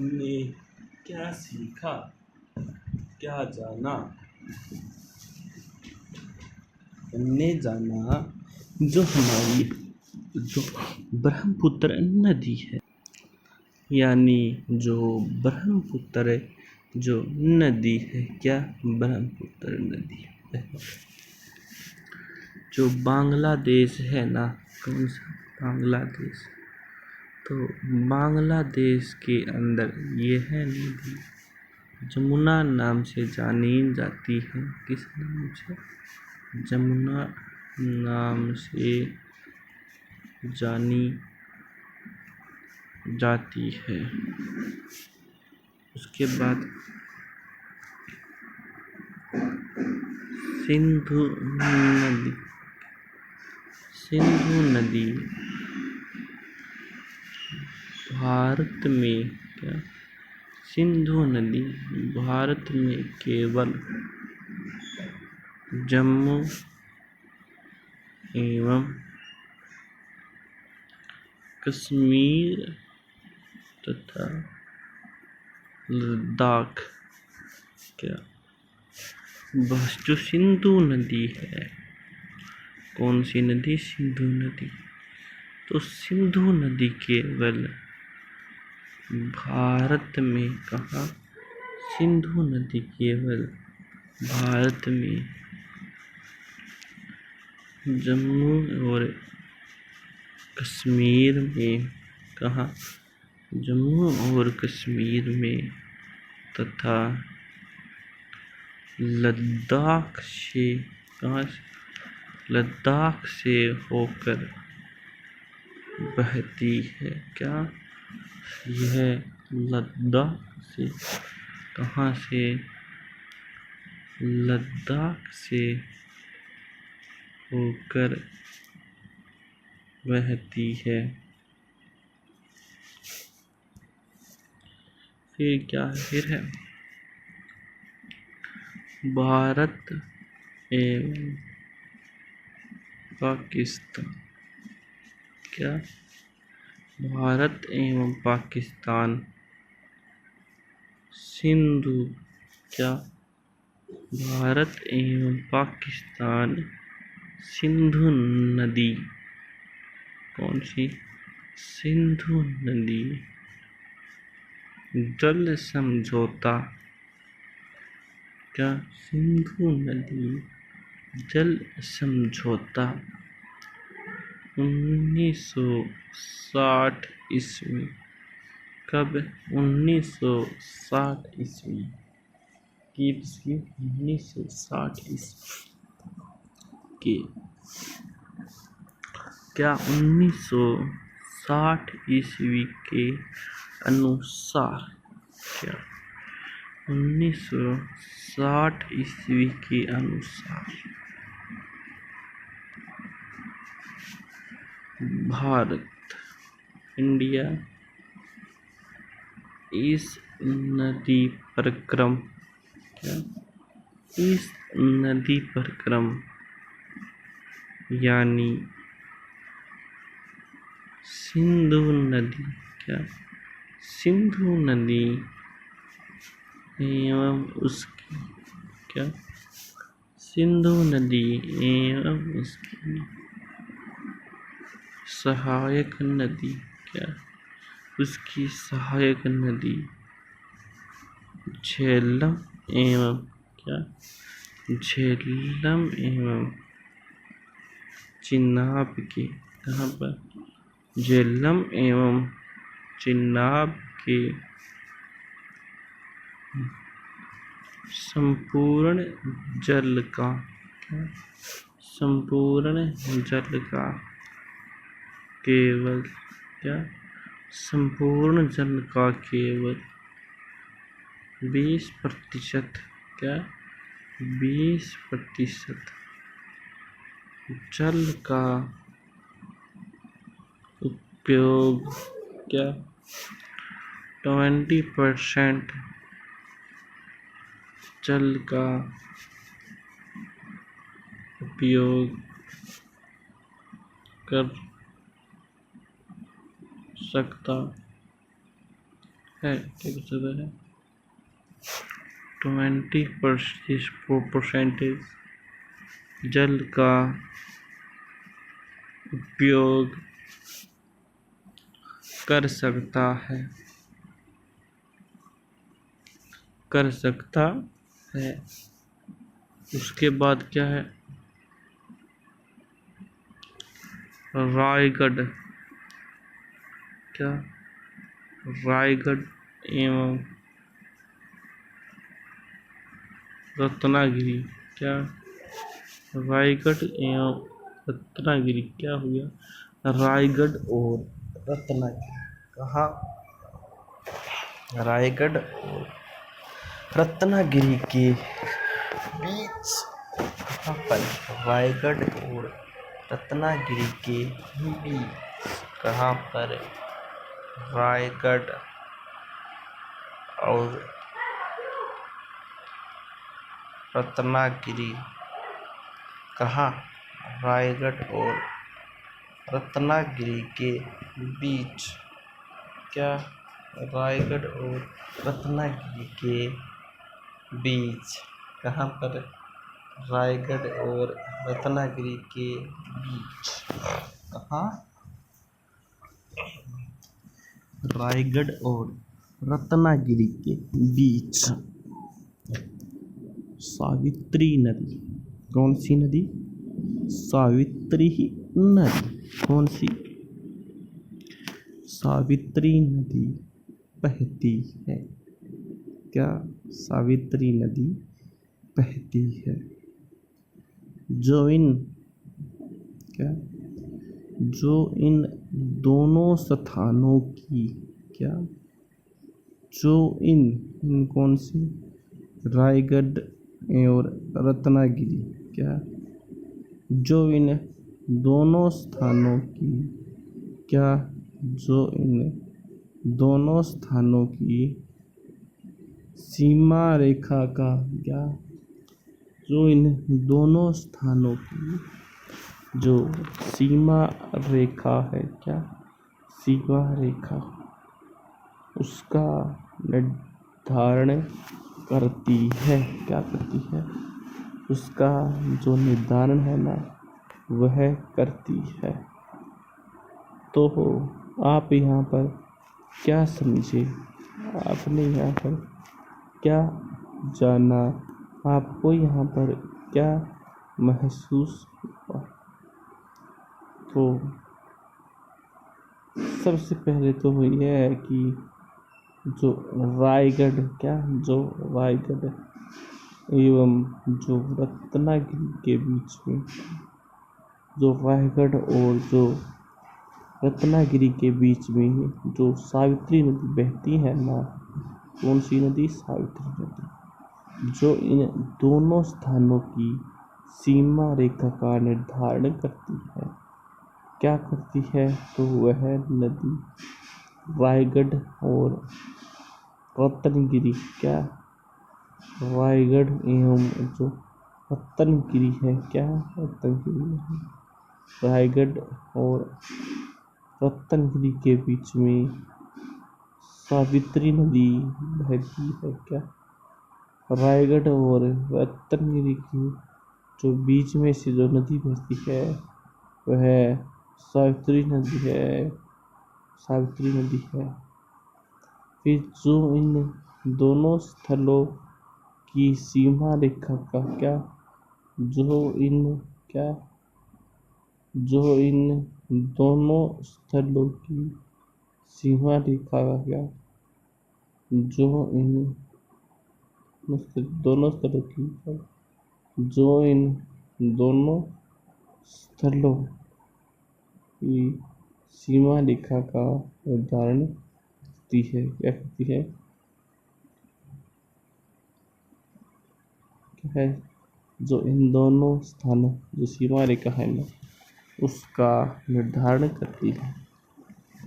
हमने क्या सीखा, क्या जाना। हमने जाना जो हमारी जो ब्रह्मपुत्र नदी है, यानी जो ब्रह्मपुत्र जो नदी है, क्या ब्रह्मपुत्र नदी है। जो बांग्लादेश है ना, कौन सा बांग्लादेश, तो बांग्लादेश के अंदर ये है नदी जमुना नाम से जानी जाती है। किस नाम से? जमुना नाम से जानी जाती है। उसके बाद सिंधु नदी, सिंधु नदी भारत में क्या, सिंधु नदी भारत में केवल जम्मू एवं कश्मीर तथा लद्दाख, क्या जो सिंधु नदी है, कौन सी नदी? सिंधु नदी। तो सिंधु नदी केवल भारत में, कहाँ? सिंधु नदी केवल भारत में जम्मू और कश्मीर में, कहाँ? जम्मू और कश्मीर में तथा लद्दाख से, कहाँ से? लद्दाख से होकर बहती है। क्या? यह लद्दाख से, कहाँ से? लद्दाख से होकर बहती है। फिर क्या है? फिर है भारत एवं पाकिस्तान, क्या? भारत एवं पाकिस्तान सिंधु, क्या? भारत एवं पाकिस्तान सिंधु नदी, कौन सी? सिंधु नदी जल समझौता, क्या? सिंधु नदी जल समझौता 1960 ईस्वी, कब? 1960 ईस्वी की, 1960 ईस्वी के, क्या? 1960 ईस्वी के अनुसार, क्या? 1960 ईस्वी के अनुसार भारत, इंडिया इस नदी परिक्रम, क्या? इस नदी परिक्रम यानी सिंधु नदी, क्या? सिंधु नदी एवं उसकी, क्या? सिंधु नदी एवं उसकी सहायक नदी, क्या? उसकी सहायक नदी झेलम एवं, क्या? झेलम एवं चिनाब के, कहाँ पर? झेलम एवं चिनाब के संपूर्ण जल का, क्या? संपूर्ण जल का केवल, क्या? संपूर्ण जल का केवल 20%, क्या? 20% जल का उपयोग, क्या? 20% जल का उपयोग कर सकता है, क्या कर सकता है? 20% जल का उपयोग कर सकता है, कर सकता है। उसके बाद क्या है? रायगढ़, क्या? रायगढ़ एवं रत्नागिरी, क्या? रायगढ़ एवं रत्नागिरी, क्या हो गया? रायगढ़ और रत्नागिरी कहाँ? रायगढ़ और रत्नागिरी के बीच, कहाँ पर? रायगढ़ और रत्नागिरी के बीच, कहाँ पर? रायगढ़ और रत्नागिरी कहाँ? रायगढ़ और रत्नागिरी के बीच, क्या? रायगढ़ और रत्नागिरी के बीच, कहाँ पर? रायगढ़ और रत्नागिरी के बीच, कहाँ? रायगढ़ और रत्नागिरी के बीच। सावित्री नदी, कौन सी नदी? सावित्री नदी, कौन सी? सावित्री नदी बहती है, क्या? सावित्री नदी बहती है। जो इन, क्या? जो इन दोनों स्थानों की, क्या? जो इन कौन सी? रायगढ़ और रत्नागिरी, क्या? जो इन दोनों स्थानों की, क्या? जो इन दोनों स्थानों की सीमा रेखा का, क्या? जो इन दोनों स्थानों की जो सीमा रेखा है, क्या? सीमा रेखा, उसका निर्धारण करती है, क्या करती है? उसका जो निर्धारण है ना, वह करती है। तो आप यहाँ पर क्या समझे? आपने यहाँ पर क्या जाना? आपको यहाँ पर क्या महसूस हुआ? तो सबसे पहले तो वो यह है कि जो रायगढ़, क्या? जो रायगढ़ एवं जो रत्नागिरी के बीच में, जो रायगढ़ और जो रत्नागिरी के बीच में जो सावित्री नदी बहती है ना, कौन सी नदी? सावित्री नदी, जो इन दोनों स्थानों की सीमा रेखा का निर्धारण करती है, क्या करती है? तो वह नदी रायगढ़ और रत्नागिरी, क्या? रायगढ़ एवं जो रत्नागिरी है, क्या? रत्नागिरी, रायगढ़ और रत्नागिरी के बीच में सावित्री नदी बहती है, क्या? रायगढ़ और रत्नागिरी की जो बीच में से जो नदी बहती है, वह सावित्री नदी है, सावित्री नदी है। फिर जो इन दोनों स्थलों की सीमा रेखा का, क्या? जो इन, क्या? जो इन दोनों स्थलों की सीमा रेखा का, क्या? जो इन दोनों स्थलों की, जो इन दोनों स्थलों की सीमा रेखा का निर्धारण करती है, क्या करती है? क्या है? जो इन दोनों स्थानों जो सीमा रेखा है ना, उसका निर्धारण करती है,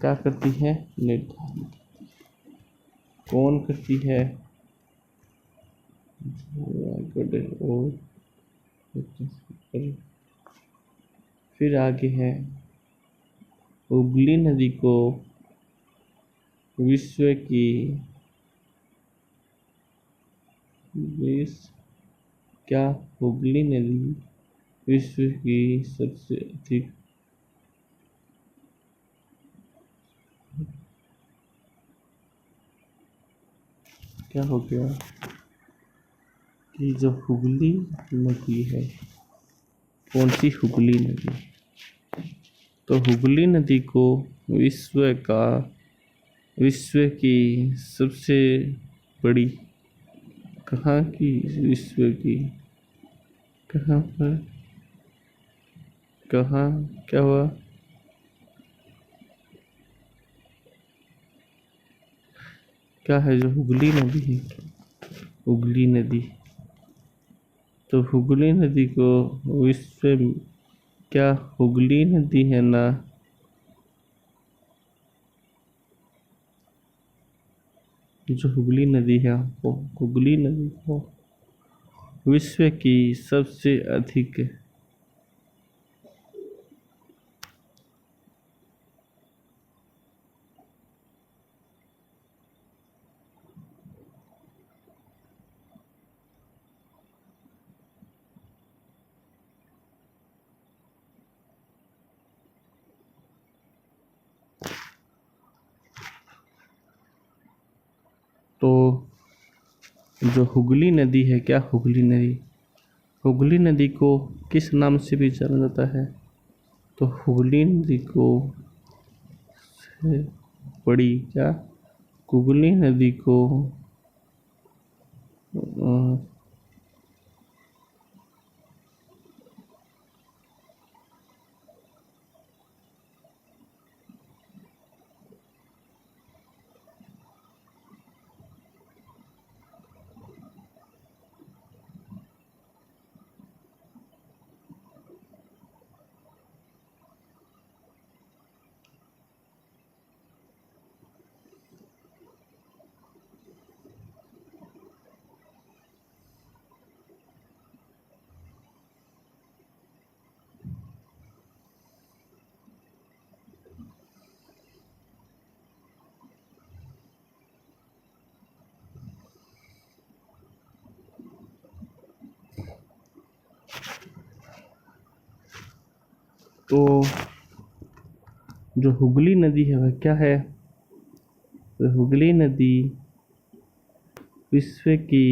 क्या करती है? निर्धारण। कौन करती है? और फिर आगे है हुगली नदी को विश्व की विश्व क्या हुगली नदी विश्व की सबसे अधिक क्या हो गया कि जो हुगली नदी है, कौन सी हुगली नदी? तो हुगली नदी को विश्व की सबसे बड़ी कहाँ की विश्व की कहाँ पर कहाँ क्या हुआ? क्या है जो हुगली नदी है? हुगली नदी, तो हुगली नदी को विश्व क्या हुगली नदी है ना? जो हुगली नदी है वो हुगली नदी को विश्व की सबसे अधिक तो जो हुगली नदी है, क्या हुगली नदी को किस नाम से भी जाना जाता है? तो हुगली नदी को से बड़ी क्या हुगली नदी को अ, तो जो हुगली नदी है वह क्या है? तो हुगली नदी विश्व की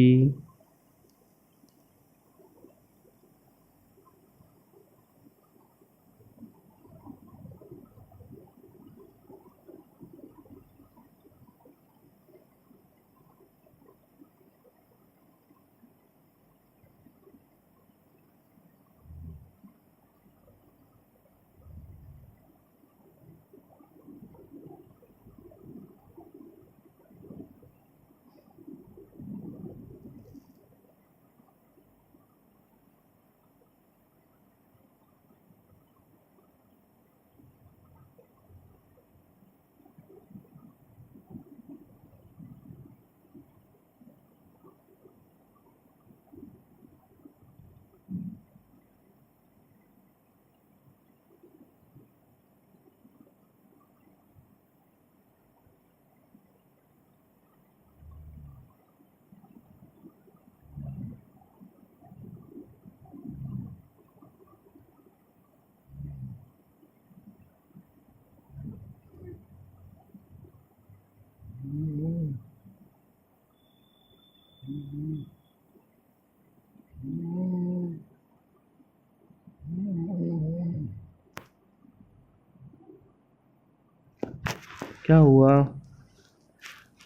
क्या हुआ?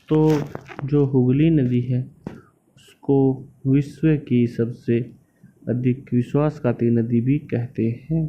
तो जो हुगली नदी है उसको विश्व की सबसे अधिक विश्वासघाती नदी भी कहते हैं।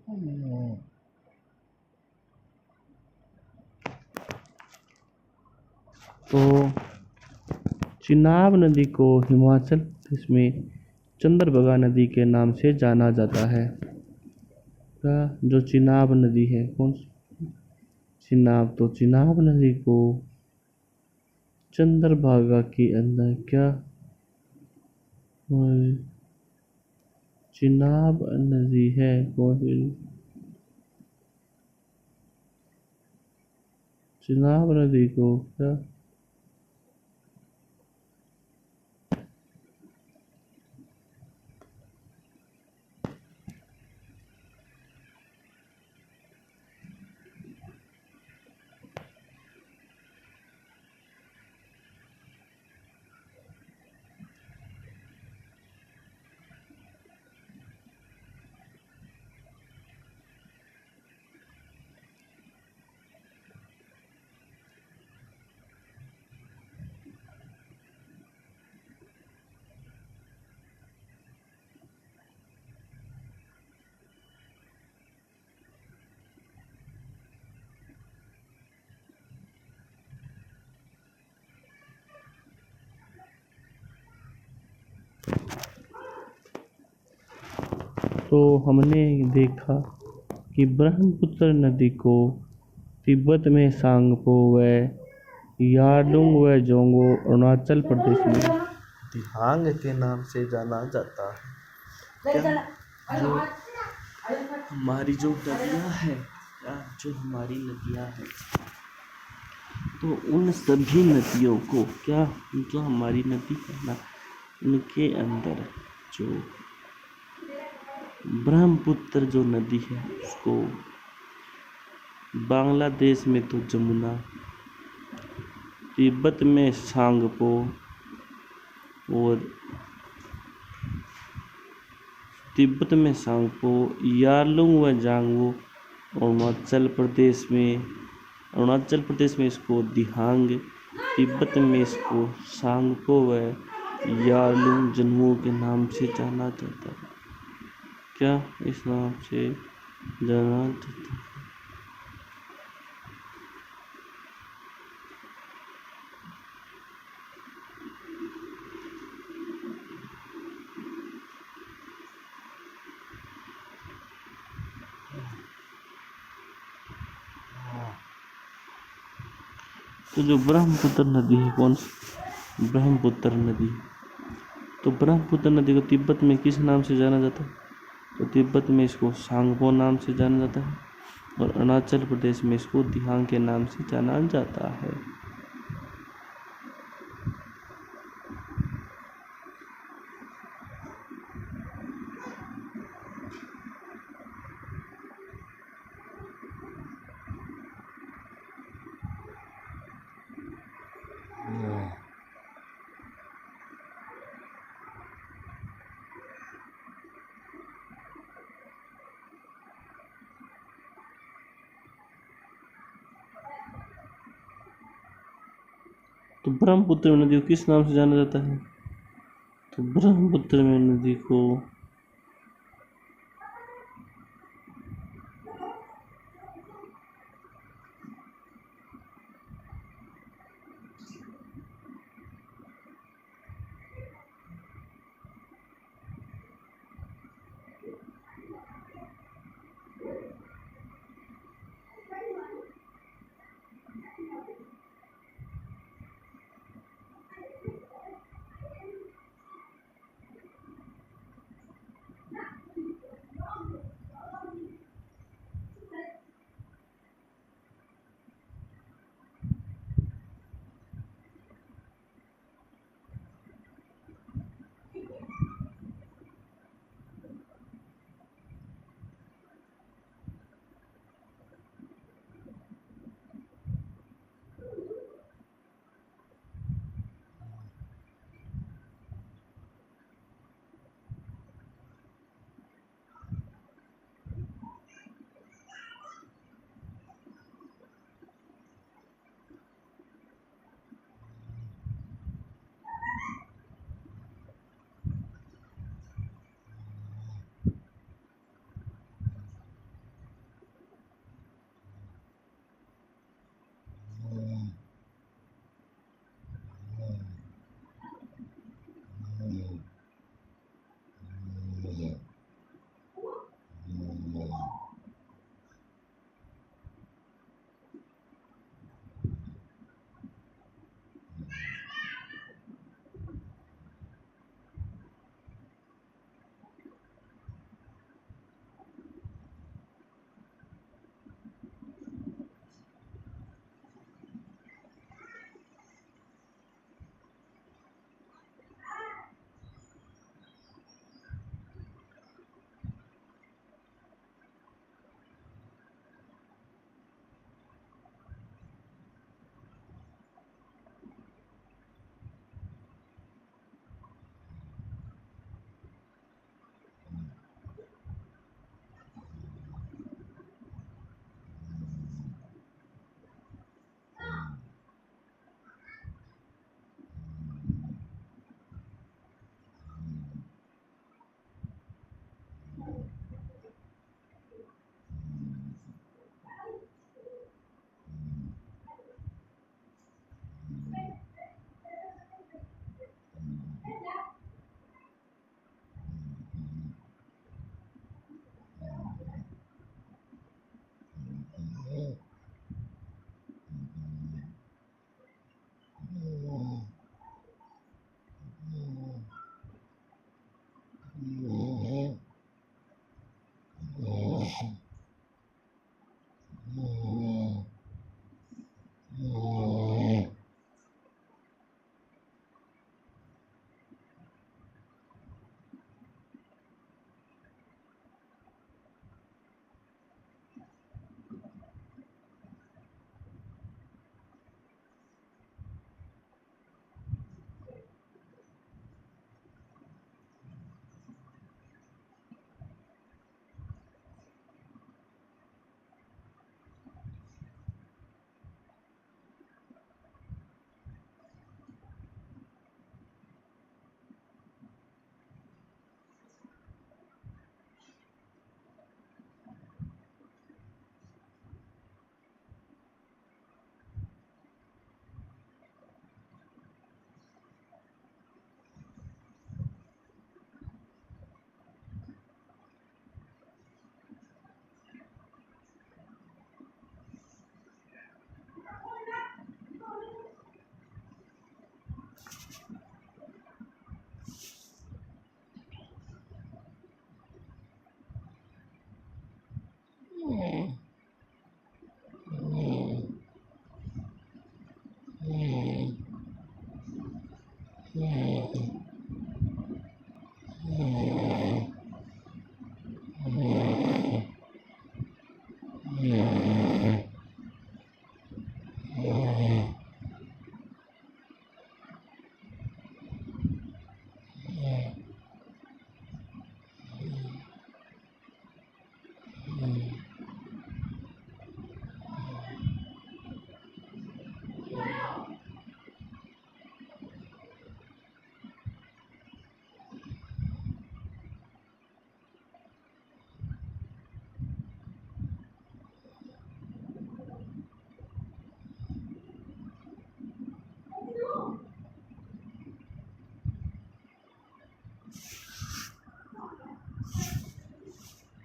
तो चिनाब नदी को हिमाचल प्रदेश में चंद्रभागा नदी के नाम से जाना जाता है। क्या जो चिनाब नदी है कौन चिनाब, तो चिनाब नदी को चंद्रभागा के अंदर क्या चिनाब नदी है कौन सी चिनाब नदी को क्या तो हमने देखा कि ब्रह्मपुत्र नदी को तिब्बत में सांगपो व यारलुंग व जोंगो अरुणाचल प्रदेश में दिहांग के नाम से जाना जाता है। क्या जो हमारी जो नदियाँ हैं, जो हमारी नदियाँ हैं, तो उन सभी नदियों को क्या जो हमारी नदी है ना, उनके अंदर जो ब्रह्मपुत्र जो नदी है उसको बांग्लादेश में तो जमुना, तिब्बत में सांगपो और तिब्बत में सांगपो, यारलुंग व जांगवो, अरुणाचल प्रदेश में इसको दिहांग, तिब्बत में इसको सांगपो व यारलुंग जन्मू के नाम से जाना जाता है। क्या इस नाम से जाना जाता है। तो जो ब्रह्मपुत्र नदी है कौन सी ब्रह्मपुत्र नदी, तो ब्रह्मपुत्र नदी को तिब्बत में किस नाम से जाना जाता है, तो तिब्बत में इसको सांगपो नाम से जाना जाता है और अरुणाचल प्रदेश में इसको दिहांग के नाम से जाना जाता है। तो ब्रह्मपुत्र नदी को किस नाम से जाना जाता है, तो ब्रह्मपुत्र में नदी को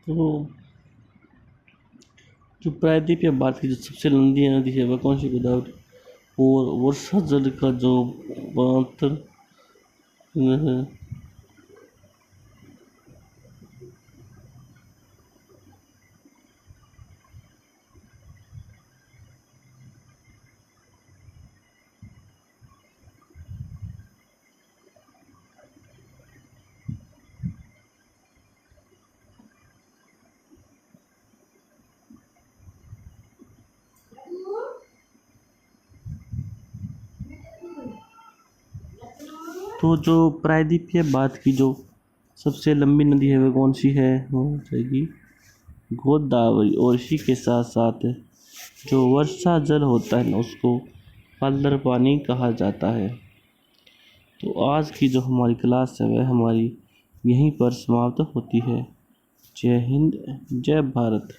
तो जो प्रायद्वीप या भारत की जो सबसे लंबी नदी है वह कौन सी गोदावरी, और वर्षा जल का जो पात्र है। तो जो प्रायद्वीप या भारत की जो सबसे लंबी नदी है वह कौन सी है, वो हो जाएगी गोदावरी। और इसी के साथ साथ जो वर्षा जल होता है ना उसको पल्लर पानी कहा जाता है। तो आज की जो हमारी क्लास है वह हमारी यहीं पर समाप्त होती है। जय हिंद, जय भारत।